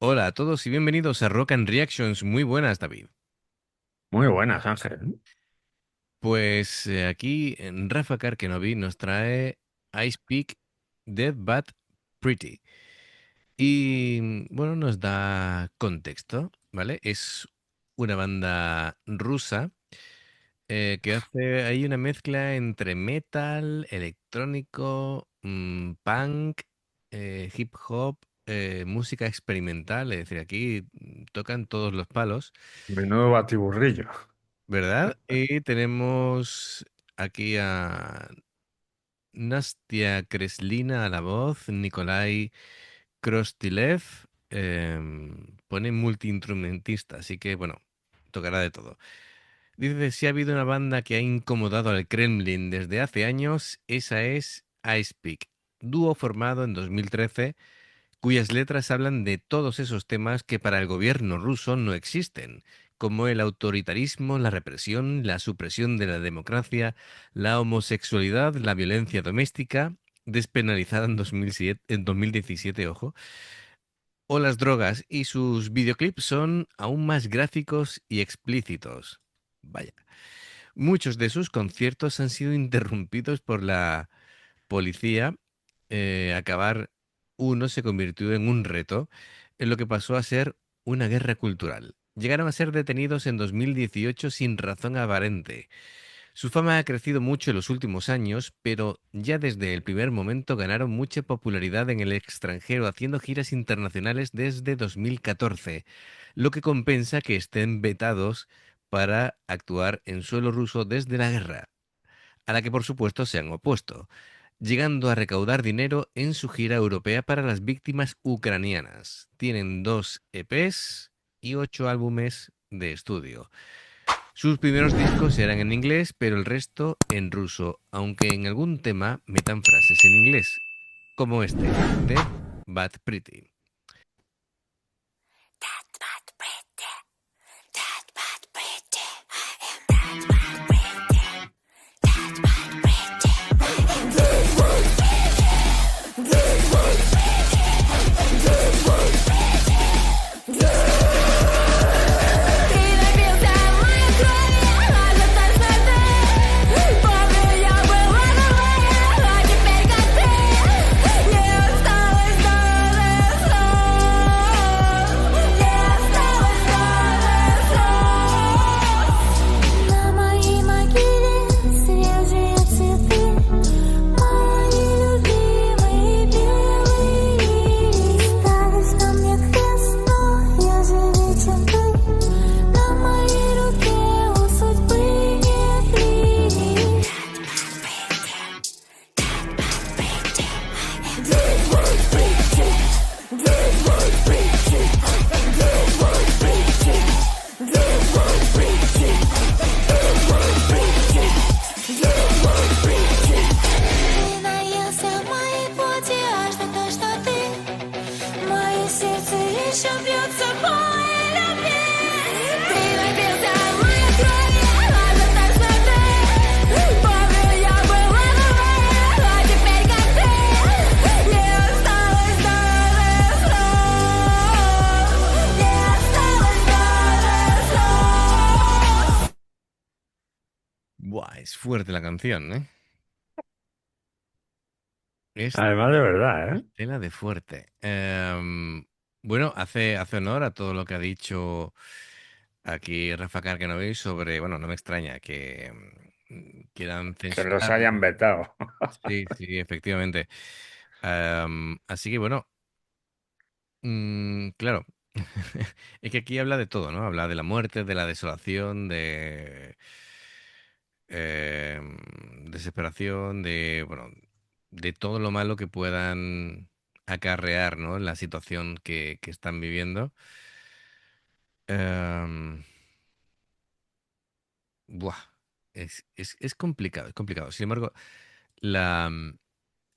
Hola a todos y bienvenidos a Rock and Reactions. Muy buenas, David. Muy buenas, Ángel. Pues aquí en Rafa Karkenovi nos trae Ice Peak Dead But Pretty. Y bueno, nos da contexto, ¿vale? Es una banda rusa que hace ahí una mezcla entre metal, electrónico, punk, hip hop, música experimental. Es decir, aquí tocan todos los palos. Menudo batiburrillo. ¿Verdad? Y tenemos aquí a Nastia Kreslina a la voz, Nikolai Krostilev, pone multiinstrumentista, así que bueno, tocará de todo. Dice, si ha habido una banda que ha incomodado al Kremlin desde hace años, esa es Icepeak, dúo formado en 2013 cuyas letras hablan de todos esos temas que para el gobierno ruso no existen, como el autoritarismo, la represión, la supresión de la democracia, la homosexualidad, la violencia doméstica, despenalizada en 2007, en 2017, ojo, o las drogas, y sus videoclips son aún más gráficos y explícitos. Vaya. Muchos de sus conciertos han sido interrumpidos por la policía. Acabar uno se convirtió en un reto, en lo que pasó a ser una guerra cultural. Llegaron a ser detenidos en 2018 sin razón aparente. Su fama ha crecido mucho en los últimos años, pero ya desde el primer momento ganaron mucha popularidad en el extranjero, haciendo giras internacionales desde 2014, lo que compensa que estén vetados para actuar en suelo ruso desde la guerra, a la que por supuesto se han opuesto, llegando a recaudar dinero en su gira europea para las víctimas ucranianas. Tienen 2 EPs y 8 álbumes de estudio. Sus primeros discos eran en inglés, pero el resto en ruso, aunque en algún tema metan frases en inglés, como este, Dead But Pretty. На моей могиле свежие цветы, мои любимые белые лилии. Ставишь на мне крест, но я же вечен ты. На моей руке у судьбы нет лилий. Ты наелся моей плоти аж до тошноты. Мое сердце еще бьется в моей любви. Ты напился моей крови аж до тошноты. Помню, я была другая, а теперь как ты. Не осталось добрых слов. Не осталось добрых слов. Buah, es fuerte la canción, ¿eh? Es Además, de verdad, ¿eh? tela de fuerte. Bueno, hace honor a todo lo que ha dicho aquí Rafa Karkenovic sobre, bueno, no me extraña que quieran Que los censurar. hayan vetado. Sí, sí, efectivamente. Así que bueno, claro, es que aquí habla de todo, ¿no? Habla de la muerte, de la desolación, de desesperación, de, bueno, de todo lo malo que puedan acarrear, ¿no? La situación que están viviendo. Em, buah, es complicado, es complicado. Sin embargo, la,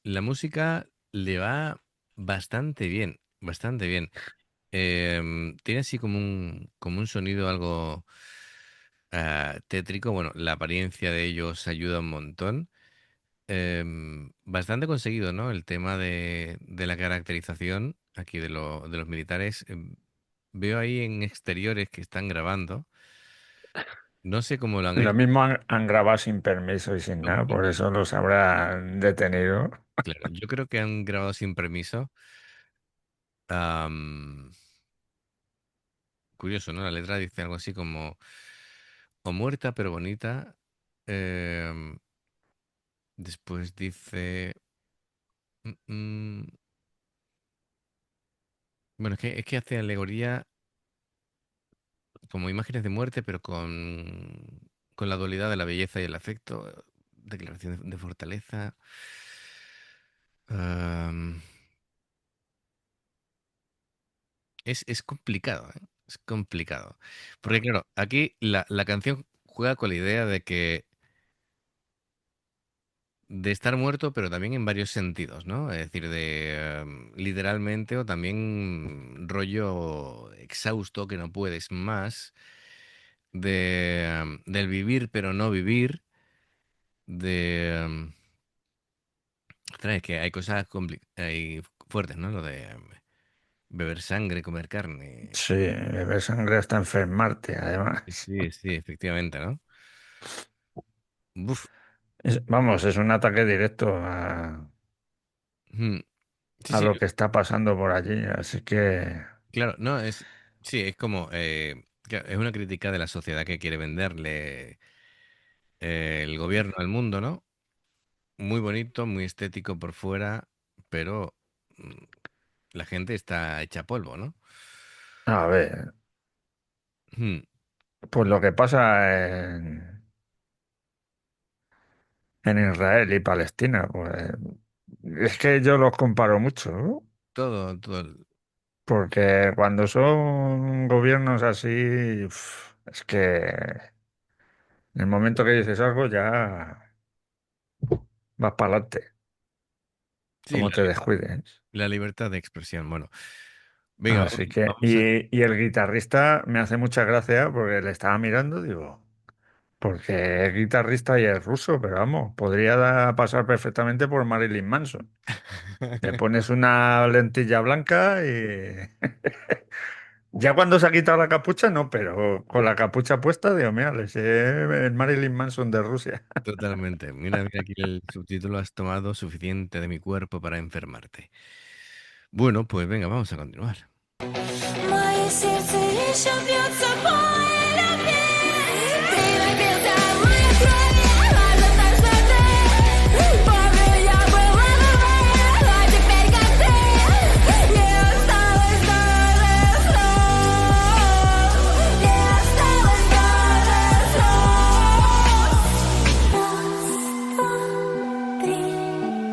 la música le va bastante bien, bastante bien. Tiene así como un sonido algo tétrico. Bueno, la apariencia de ellos ayuda un montón. Bastante conseguido, ¿no? El tema de la caracterización aquí de los militares. Veo ahí en exteriores que están grabando. No sé cómo lo han Lo hecho. mismo han grabado sin permiso y sin nada, por eso los habrán detenido. Claro, yo creo que han grabado sin permiso. Am, Curioso, ¿no? La letra dice algo así como o muerta pero bonita. Em, Después dice... mm, mm, bueno, es que hace alegoría como imágenes de muerte, pero con la dualidad de la belleza y el afecto. Declaración de fortaleza. Am, es complicado, ¿eh? Es complicado. Porque claro, aquí la canción juega con la idea de que de estar muerto, pero también en varios sentidos, ¿no? Es decir, de literalmente o también rollo exhausto, que no puedes más, del vivir pero no vivir, de... ostras, es que hay cosas hay fuertes, ¿no? Lo de beber sangre, comer carne. Sí, beber sangre hasta enfermarte, además. Sí, sí, efectivamente, ¿no? Uf, Vamos, es un ataque directo mm, sí, a sí, lo que está pasando por allí, así que, claro, no, sí, es como, claro, es una crítica de la sociedad que quiere venderle el gobierno al mundo, ¿no? Muy bonito, muy estético por fuera, pero mm, la gente está hecha polvo, ¿no? a ver, Mm, pues lo que pasa en Israel y Palestina, pues es que yo los comparo mucho, ¿no? todo, todo, Porque cuando son gobiernos así, es que en el momento que dices algo ya vas para adelante, sí, como te descuides. la libertad de expresión. Bueno, venga, Así que, vamos a... y el guitarrista me hace mucha gracia porque le estaba mirando, digo, porque es guitarrista y es ruso, pero vamos, podría pasar perfectamente por Marilyn Manson. Le pones una lentilla blanca y ya cuando se ha quitado la capucha, no, pero con la capucha puesta, digo, mira, le sé el Marilyn Manson de Rusia. Totalmente. Mira, mira aquí el subtítulo, has tomado suficiente de mi cuerpo para enfermarte. Bueno, pues venga, vamos a continuar. Мое сердце еще бьется по любви. Ты напился моей крови, ладно, так что ты. Помню, я была другая, а теперь как ты. Не осталось даже слов. Не осталось даже слов. Раз, два, три,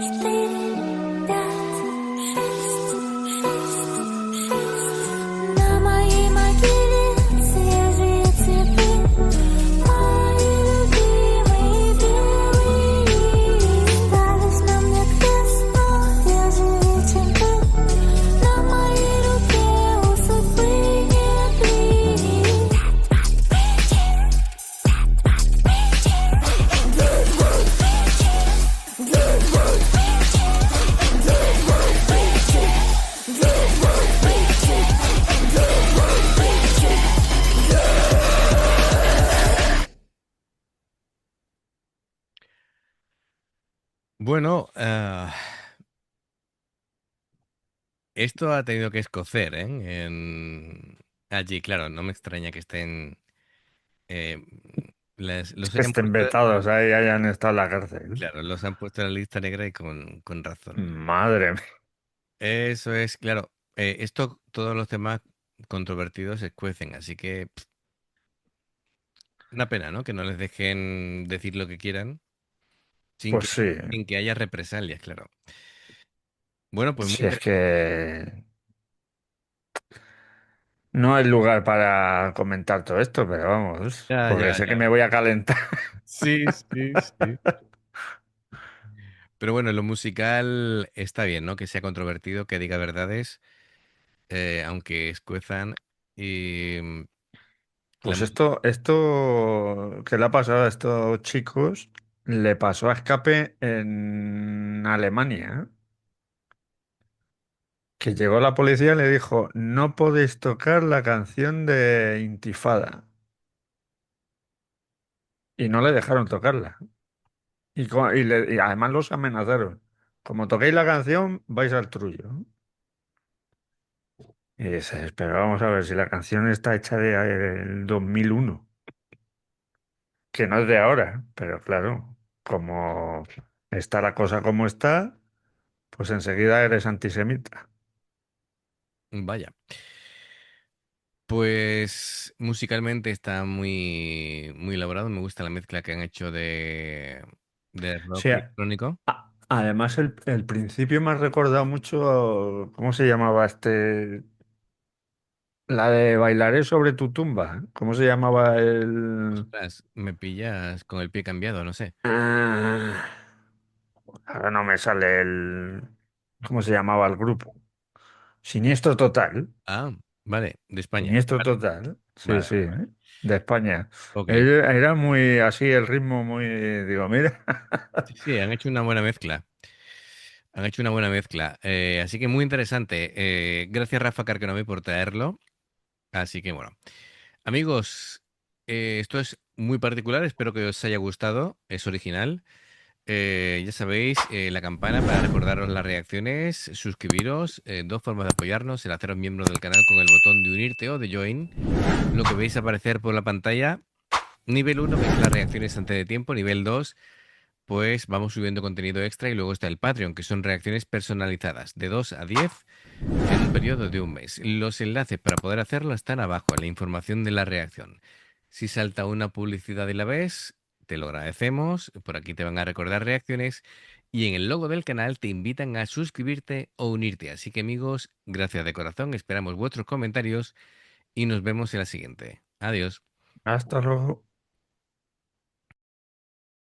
четыре, пять, шесть, шесть, шесть. На моей могиле свежие цветы, мои любимые белые. Ставишь на мне крест, но я же вечен ты. На моей руке у судьбы нет линий. Bueno, esto ha tenido que escocer, ¿eh? Allí, claro, no me extraña que estén... eh, Es los que hayan estén puesto, vetados ahí, hayan estado en la cárcel. claro, los han puesto en la lista negra y con razón. Madre mía. Eso es, claro. Esto, todos los temas controvertidos se escuecen, así que una pena, ¿no? Que no les dejen decir lo que quieran sin Pues que, sí, sin que haya represalias, claro. Bueno, pues muy si es interesante. que no hay lugar para comentar todo esto, pero vamos, Ya, porque ya, sé que ya. me voy a calentar. Sí, sí, sí. Pero bueno, lo musical está bien, ¿no? Que sea controvertido, que diga verdades, aunque escuezan. Y la Pues música. esto que le ha pasado a estos chicos le pasó a Escape en Alemania, ¿eh? Que llegó la policía y le dijo, no podéis tocar la canción de Intifada. Y no le dejaron tocarla. Y además los amenazaron. Como toquéis la canción, vais al trullo. Y dices, pero vamos a ver si la canción está hecha del 2001, que no es de ahora, pero claro, como está la cosa como está, pues enseguida eres antisemita. Vaya. Pues musicalmente está muy, muy elaborado. Me gusta la mezcla que han hecho de Sí, rock electrónico. además el principio me ha recordado mucho, ¿cómo se llamaba este? La de Bailaré sobre tu tumba. ¿Cómo se llamaba el...? Ostras, me pillas con el pie cambiado, no sé. Ah, ahora no me sale ¿Cómo se llamaba el grupo? Siniestro Total. Ah, vale, de España. Siniestro Vale, Total. Sí, vale, sí, vale, vale. ¿eh? De España. Ok. Era muy así, el ritmo muy... Digo, mira. Sí, sí, han hecho una buena mezcla. Han hecho una buena mezcla. Así que muy interesante. Gracias, Rafa Carcanome, por traerlo. Así que bueno. Amigos, esto es muy particular. Espero que os haya gustado. Es original. Ya sabéis, la campana para recordaros las reacciones, suscribiros, dos formas de apoyarnos, el haceros miembro del canal con el botón de unirte o de join, lo que veis aparecer por la pantalla. Nivel uno veis las reacciones antes de tiempo, nivel 2 pues vamos subiendo contenido extra y luego está el Patreon, que son reacciones personalizadas, de 2 a 10 en un periodo de un mes. Los enlaces para poder hacerlo están abajo en la información de la reacción. Si salta una publicidad y la ves, te lo agradecemos. Por aquí te van a recordar reacciones y en el logo del canal te invitan a suscribirte o unirte. Así que amigos, gracias de corazón, esperamos vuestros comentarios y nos vemos en la siguiente. Adiós. Hasta luego.